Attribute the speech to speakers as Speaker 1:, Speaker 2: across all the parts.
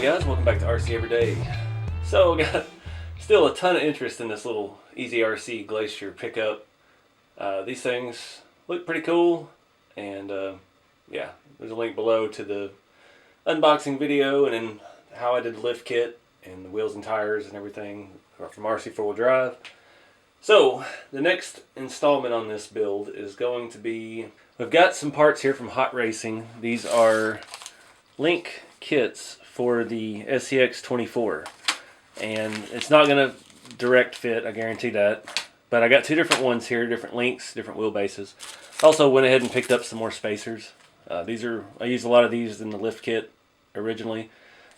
Speaker 1: guys, welcome back to RC Everyday. So I got still a ton of interest in this little EasyRC Glacier pickup. These things look pretty cool, and yeah, there's a link below to the unboxing video and then how I did the lift kit and the wheels and tires and everything from RC 4-wheel drive. So the next installment on this build is going to be, we've got some parts here from Hot Racing. These are link kits for the SCX24, and it's not going to direct fit, I guarantee that, but I got two different ones here, different links, different wheelbases. Also went ahead and picked up some more spacers. I used a lot of these in the lift kit originally,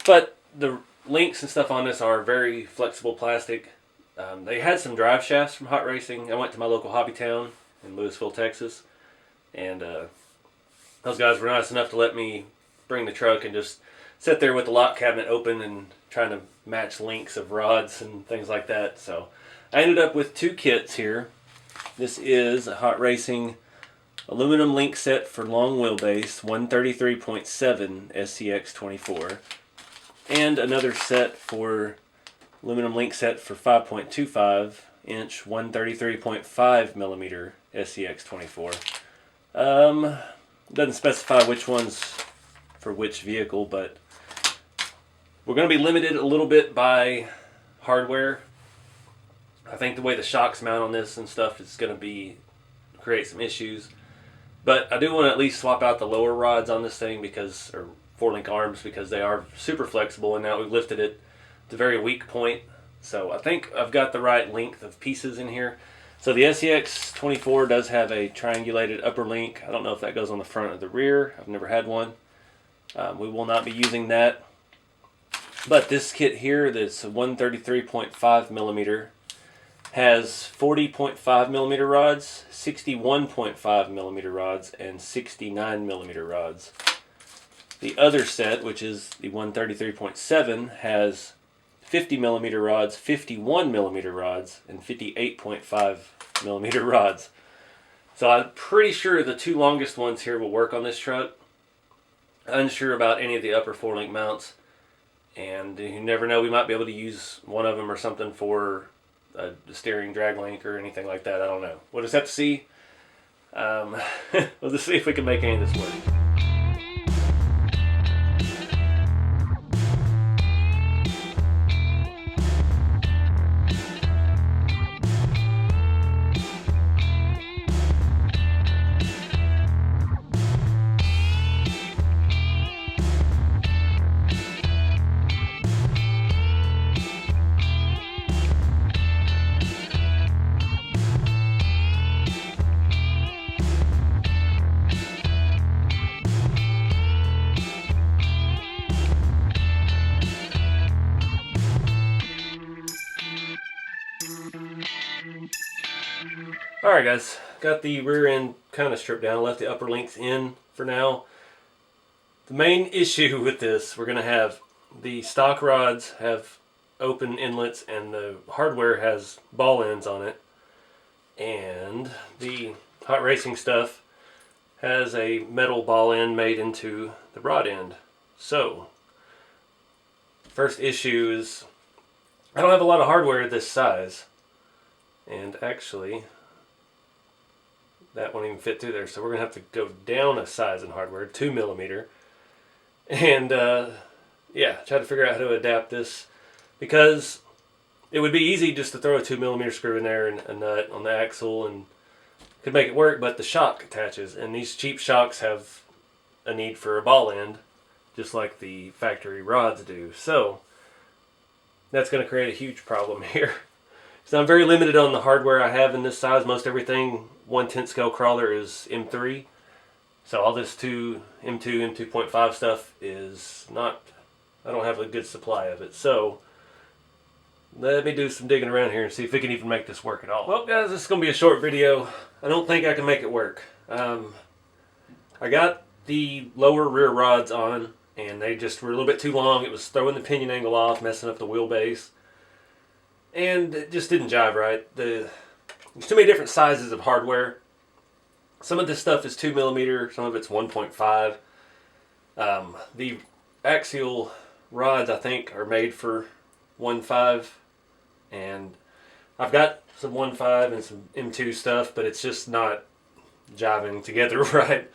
Speaker 1: but the links and stuff on this are very flexible plastic. They had some drive shafts from Hot Racing. I went to my local hobby town in Lewisville, Texas, and those guys were nice enough to let me bring the truck and just sit there with the lock cabinet open and trying to match links of rods and things like that. So I ended up with two kits here. This is a Hot Racing aluminum link set for long wheelbase 133.7 SCX24, and another set for aluminum link set for 5.25 inch 133.5 millimeter SCX24. Doesn't specify which one's for which vehicle, but we're going to be limited a little bit by hardware. I think the way the shocks mount on this and stuff is going to create some issues, but I do want to at least swap out the lower rods on this thing, because, or 4-link arms, because they are super flexible, and now we've lifted it to a very weak point. So I think I've got the right length of pieces in here. So the SCX24 does have a triangulated upper link. I don't know if that goes on the front or the rear. I've never had one. We will not be using that. But this kit here, that's 133.5 millimeter, has 40.5 millimeter rods, 61.5 millimeter rods, and 69 millimeter rods. The other set, which is the 133.7, has 50 millimeter rods, 51 millimeter rods, and 58.5 millimeter rods. So I'm pretty sure the two longest ones here will work on this truck. Unsure about any of the upper 4-link mounts, and you never know, we might be able to use one of them or something for a steering drag link or anything like that. I don't know. We'll just have to see. We'll just see if we can make any of this work. Alright guys, got the rear end kind of stripped down. I left the upper links in for now. The main issue with this, we're going to have the stock rods have open inlets and the hardware has ball ends on it. And the Hot Racing stuff has a metal ball end made into the rod end. So, first issue is I don't have a lot of hardware this size. And actually, that won't even fit through there, so we're going to have to go down a size in hardware, 2 millimeter. And yeah, try to figure out how to adapt this, because it would be easy just to throw a 2 millimeter screw in there and a nut on the axle and could make it work, but the shock attaches, and these cheap shocks have a need for a ball end, just like the factory rods do. So that's going to create a huge problem here. So I'm very limited on the hardware I have in this size. Most everything 1/10 scale crawler is M3. So all this M2, M2.5 stuff is not, I don't have a good supply of it. So let me do some digging around here and see if we can even make this work at all. Well guys, this is going to be a short video. I don't think I can make it work. I got the lower rear rods on, and they just were a little bit too long. It was throwing the pinion angle off, messing up the wheelbase. And it just didn't jive right. There's too many different sizes of hardware. Some of this stuff is 2 millimeter, some of it's 1.5. The axial rods, I think, are made for 1.5, and I've got some 1.5 and some M2 stuff, but it's just not jiving together right.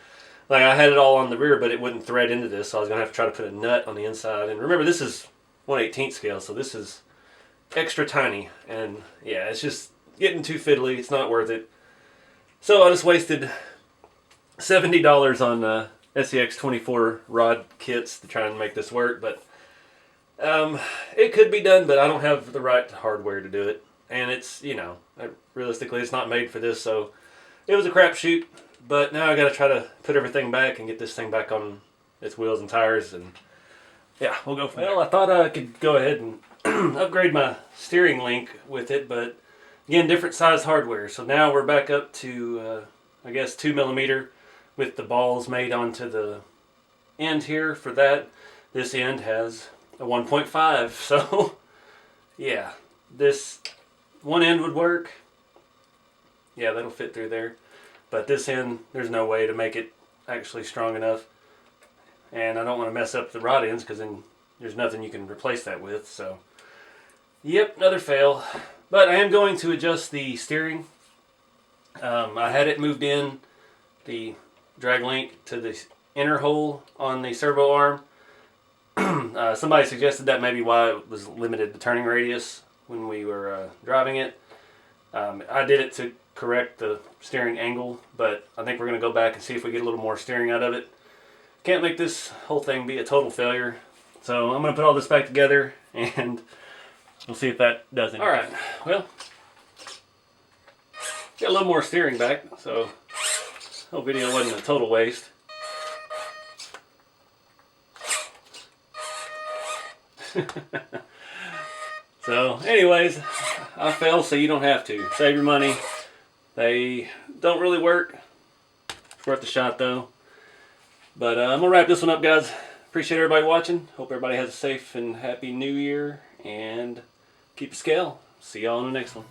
Speaker 1: Like, I had it all on the rear, but it wouldn't thread into this, so I was going to have to try to put a nut on the inside. And remember, this is 1/18 scale, so this is extra tiny. And yeah, it's just getting too fiddly. It's not worth it. So I just wasted $70 on SCX24 rod kits to try and make this work. But it could be done, but I don't have the right hardware to do it. And it's, you know, realistically, it's not made for this, so it was a crapshoot. But now I got to try to put everything back and get this thing back on its wheels and tires, and yeah, we'll go from there. Well, I thought I could go ahead and upgrade my steering link with it, but again, different size hardware. So now we're back up to, I guess, 2mm with the balls made onto the end here. For that, this end has a 1.5. So yeah, this one end would work. Yeah, that'll fit through there. But this end, there's no way to make it actually strong enough. And I don't want to mess up the rod ends, because then there's nothing you can replace that with. So, yep, another fail. But I am going to adjust the steering. I had it moved in, the drag link, to the inner hole on the servo arm. Somebody suggested that may be why it was limited the turning radius when we were driving it. I did it to correct the steering angle, but I think we're going to go back and see if we get a little more steering out of it. Can't make this whole thing be a total failure, so I'm going to put all this back together and we'll see if that does anything. Alright, well, got a little more steering back, so this whole video wasn't a total waste. So anyways, I failed so you don't have to. Save your money. They don't really work. It's worth a shot though. But I'm going to wrap this one up, guys. Appreciate everybody watching. Hope everybody has a safe and happy new year. And keep a scale. See y'all in the next one.